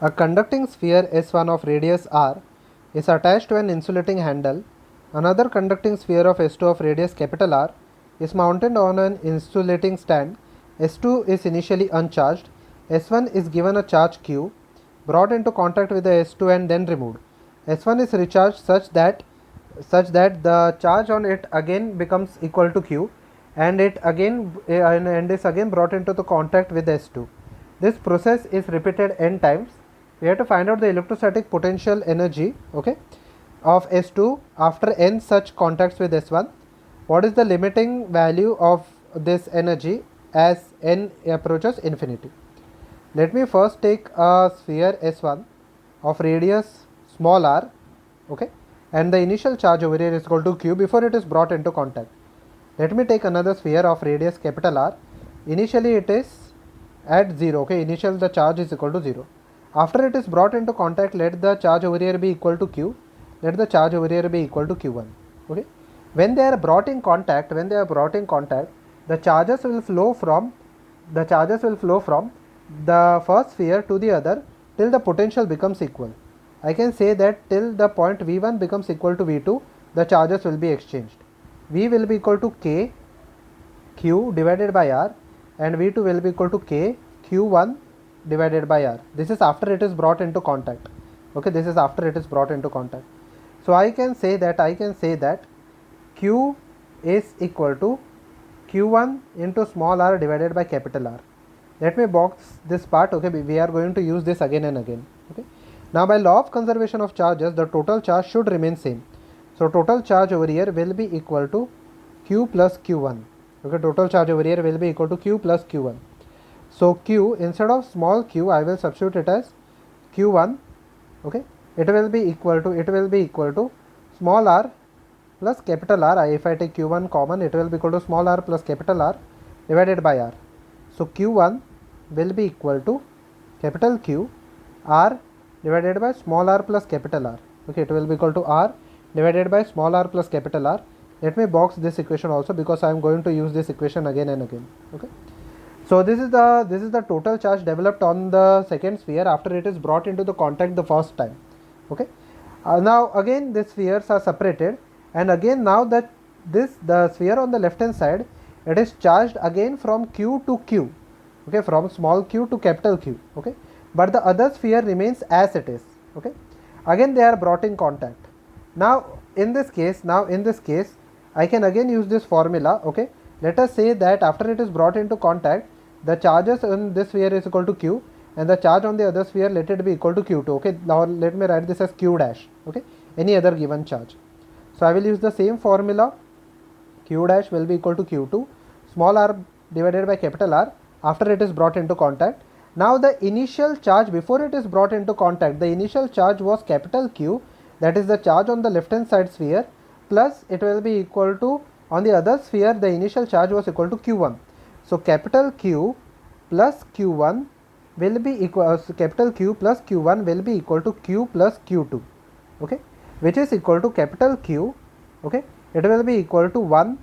A conducting sphere S1 of radius r is attached to an insulating handle. Another conducting sphere of S2 of radius capital R is mounted on an insulating stand. S2 is initially uncharged. S1 is given a charge Q, brought into contact with the S2 and then removed. S1 is recharged such that the charge on it again becomes equal to Q, and it again and is again brought into the contact with S2. This process is repeated n times. We have to find out the electrostatic potential energy, okay, of S2 after n such contacts with S1. What is the limiting value of this energy as n approaches infinity? Let me first take a sphere S1 of radius small r, okay, and the initial charge over here is equal to Q before it is brought into contact. Let me take another sphere of radius capital R. Initially it is at 0, okay, initial the charge is equal to 0. After it is brought into contact, let the charge over here be equal to Q, let the charge over here be equal to Q1, okay. When they are brought in contact, the charges will flow from the first sphere to the other till the potential becomes equal. I can say that till the point V1 becomes equal to V2, the charges will be exchanged. V will be equal to K Q divided by R, and V2 will be equal to K Q1 divided by R. This is after it is brought into contact. Okay, this is after it is brought into contact. So I can say that Q is equal to Q1 into small r divided by capital R. Let me box this part, okay, we are going to use this again and again, okay. Now by law of conservation of charges, the total charge should remain same. So total charge over here will be equal to Q plus Q1, okay, total charge over here will be equal to Q plus Q1. So Q, instead of small q, I will substitute it as Q1, okay, it will be equal to small r plus capital R. If I take Q1 common, it will be equal to small r plus capital R divided by R. So Q1 will be equal to capital Q R divided by small r plus capital R, okay, it will be equal to R divided by small r plus capital R. Let me box this equation also, because I am going to use this equation again and again, okay. So this is the total charge developed on the second sphere after it is brought into the contact the first time, okay. Now again the spheres are separated, and again now that the sphere on the left hand side, it is charged again from Q to Q, okay, from small q to capital Q, okay, but the other sphere remains as it is, okay. Again they are brought in contact. Now in this case I can again use this formula, okay. Let us say that after it is brought into contact, the charges in this sphere is equal to Q, and the charge on the other sphere, let it be equal to Q2, okay. Now let me write this as Q dash, okay, any other given charge. So I will use the same formula. Q dash will be equal to Q2 small r divided by capital R after it is brought into contact. Now the initial charge before it is brought into contact, the initial charge was capital Q, that is the charge on the left hand side sphere, plus it will be equal to, on the other sphere the initial charge was equal to Q1. So capital Q plus Q1 will be equal, capital Q plus Q1 will be equal to Q plus Q2, okay, which is equal to capital Q, okay, it will be equal to 1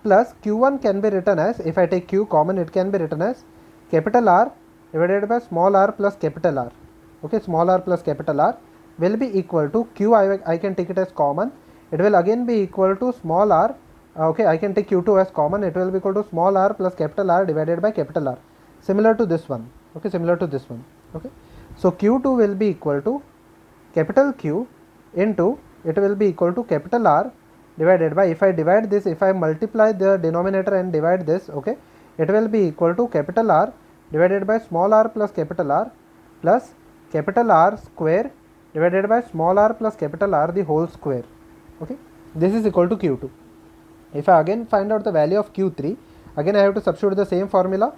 plus Q1 can be written as, if I take Q common, it can be written as capital R divided by small r plus capital R, okay, small r plus capital R will be equal to Q, I can take it as common, it will again be equal to small r, okay, I can take Q2 as common, it will be equal to small r plus capital R divided by capital R, similar to this one, okay, similar to this one, okay. So Q2 will be equal to capital Q into, it will be equal to capital R divided by, if I divide this, if I multiply the denominator and divide this, okay, it will be equal to capital R divided by small r plus capital R plus capital R square divided by small r plus capital R the whole square, okay. This is equal to Q2. If I again find out the value of Q3, again I have to substitute the same formula.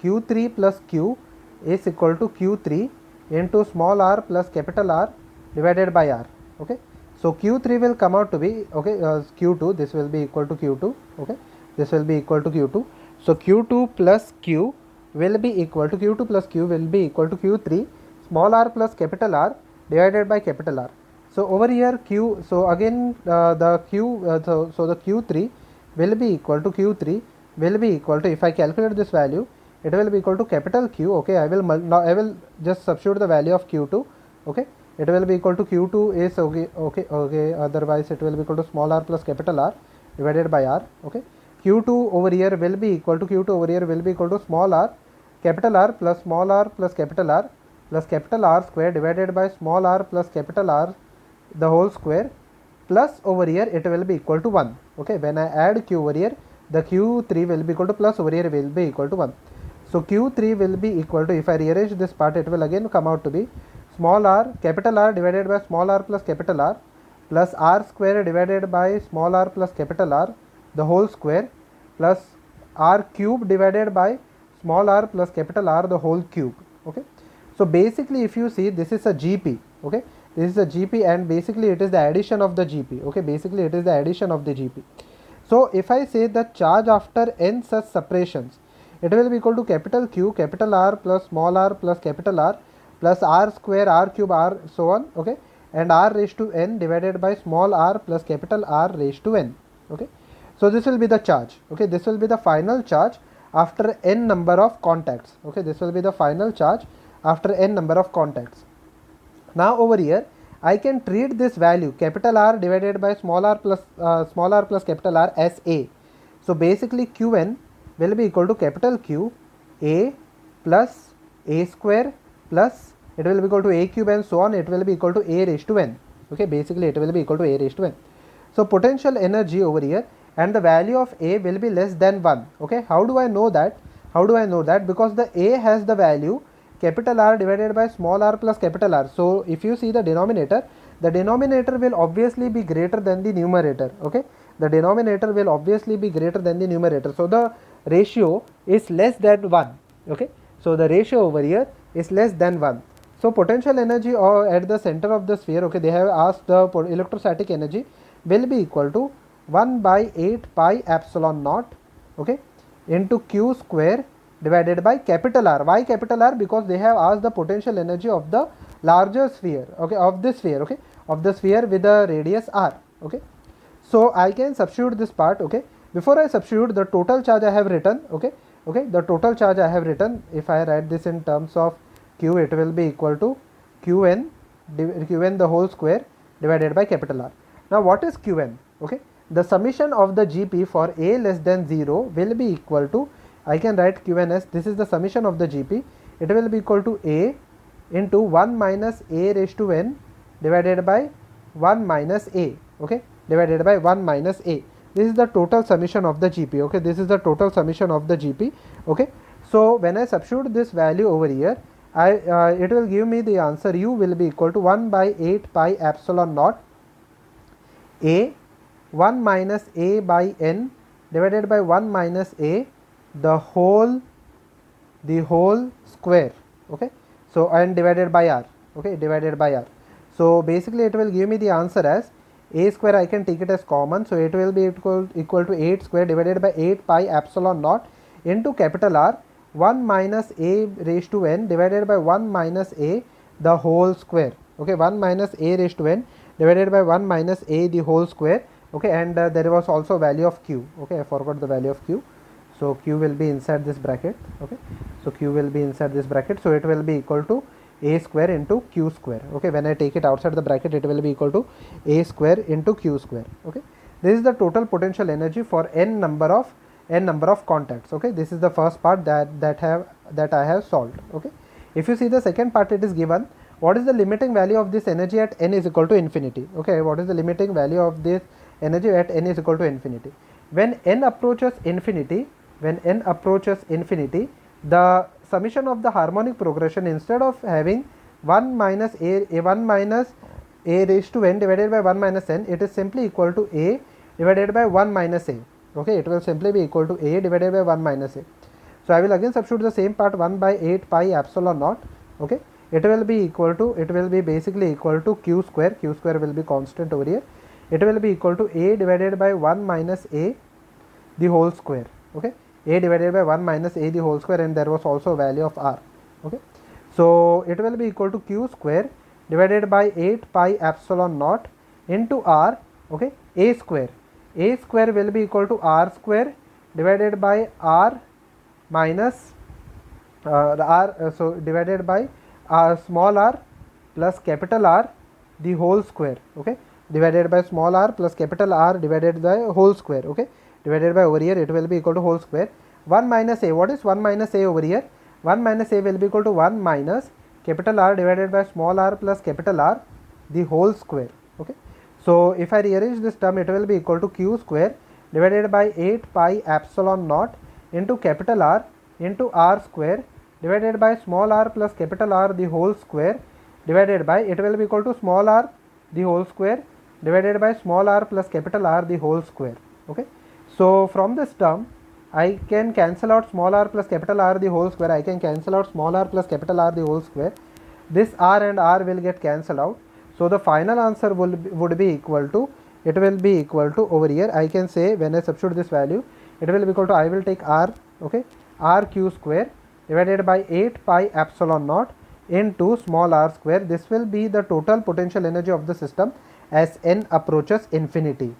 Q3 plus Q is equal to Q3 into small r plus capital R divided by R, okay. So Q3 will come out to be, okay, Q2, this will be equal to Q2, okay, this will be equal to Q2. So Q2 plus Q will be equal to, Q2 plus Q will be equal to Q3 small r plus capital R divided by capital R. So over here Q, so again the Q, so the Q3 will be equal to, if I calculate this value, it will be equal to capital Q. Okay, I will just substitute the value of Q2. Okay, it will be equal to Q2 is okay. Otherwise, it will be equal to small r plus capital R divided by R. Okay, Q2 over here will be equal to small r capital R plus small r plus capital R square divided by small r plus capital R the whole square, plus over here it will be equal to 1. Okay, when I add Q over here, the Q3 will be equal to plus over here will be equal to 1. So Q3 will be equal to, if I rearrange this part, it will again come out to be small r capital R divided by small r plus capital R plus R square divided by small r plus capital R the whole square plus R cube divided by small r plus capital R the whole cube. Okay, so basically if you see, this is a GP. Okay, this is a GP, and basically it is the addition of the GP. Okay, basically it is the addition of the GP. So if I say the charge after n such separations, it will be equal to capital Q capital R plus small r plus capital R plus R square R cube R so on. Okay, and R raised to n divided by small r plus capital R raised to n. Okay, so this will be the charge. Okay, this will be the final charge after n number of contacts. Okay, this will be the final charge after n number of contacts. Now over here I can treat this value capital R divided by small r plus capital R as A. So basically Qn will be equal to capital Q A plus A square plus, it will be equal to A cube and so on, it will be equal to A raised to n. Okay, basically it will be equal to A raised to n. So potential energy over here, and the value of A will be less than 1. Okay, how do I know that? Because the A has the value capital R divided by small r plus capital R. So if you see the denominator will obviously be greater than the numerator. Okay, the denominator will obviously be greater than the numerator. So the ratio is less than 1. Okay, so the ratio over here is less than 1. So potential energy at the center of the sphere, okay, they have asked the electrostatic energy will be equal to 1 by 8 pi epsilon naught, okay, into Q square divided by capital R. Why capital R? Because they have asked the potential energy of the larger sphere, okay, of the sphere with the radius R. Okay, so I can substitute this part. Okay, before I substitute, the total charge I have written. Okay, the total charge I have written, if I write this in terms of Q, it will be equal to Qn the whole square divided by capital R. Now what is Qn? Okay, the summation of the GP for A less than 0 will be equal to, I can write Qn as, this is the summation of the GP, it will be equal to A into 1 minus A raised to n divided by 1 minus A, okay, divided by 1 minus A. This is the total summation of the GP. Okay, this is the total summation of the GP. Okay, so when I substitute this value over here, it will give me the answer U will be equal to 1 by 8 pi epsilon naught A 1 minus A by n divided by 1 minus A the whole square. Okay, so and divided by R. Okay, divided by R. So basically it will give me the answer as A square, I can take it as common, so it will be equal to 8 square divided by 8 pi epsilon naught into capital R 1 minus A raised to n divided by 1 minus A the whole square. Okay, 1 minus A raised to n divided by 1 minus A the whole square. Okay, and there was also value of Q. Okay, I forgot the value of Q. So Q will be inside this bracket. Okay, so Q will be inside this bracket, so it will be equal to A square into Q square. Okay, when I take it outside the bracket, it will be equal to A square into Q square. Okay, this is the total potential energy for n number of contacts. Okay, this is the first part that I have solved. Okay, if you see the second part, it is given what is the limiting value of this energy at n is equal to infinity. Okay, what is the limiting value of this energy at n is equal to infinity? When n approaches infinity, the summation of the harmonic progression, instead of having 1 minus a raised to n divided by 1 minus n, it is simply equal to a divided by 1 minus a. Okay, it will simply be equal to a divided by 1 minus a. So I will again substitute the same part, 1 by 8 pi epsilon naught. Okay, it will be basically equal to Q square will be constant over here. It will be equal to a divided by 1 minus a the whole square. Okay, a divided by 1 minus a the whole square, and there was also value of r. Okay, so it will be equal to Q square divided by 8 pi epsilon naught into r. Okay, a square will be equal to r square divided by r minus so divided by small r plus capital R the whole square, okay, divided by small r plus capital R divided by whole square, okay, divided by over here it will be equal to whole square. 1 minus a, what is 1 minus a over here? 1 minus a will be equal to 1 minus capital R divided by small r plus capital R the whole square, okay. So if I rearrange this term, it will be equal to q square divided by 8 pi epsilon naught into capital R into r square divided by small r plus capital R the whole square divided by, it will be equal to small r the whole square divided by small r plus capital R the whole square, okay. So from this term I can cancel out small r plus capital R the whole square, I can cancel out small r plus capital R the whole square, this r and r will get cancelled out. So the final answer would be equal to, it will be equal to over here I can say, when I substitute this value, it will be equal to, I will take r, okay, r q square divided by 8 pi epsilon naught into small r square. This will be the total potential energy of the system as n approaches infinity.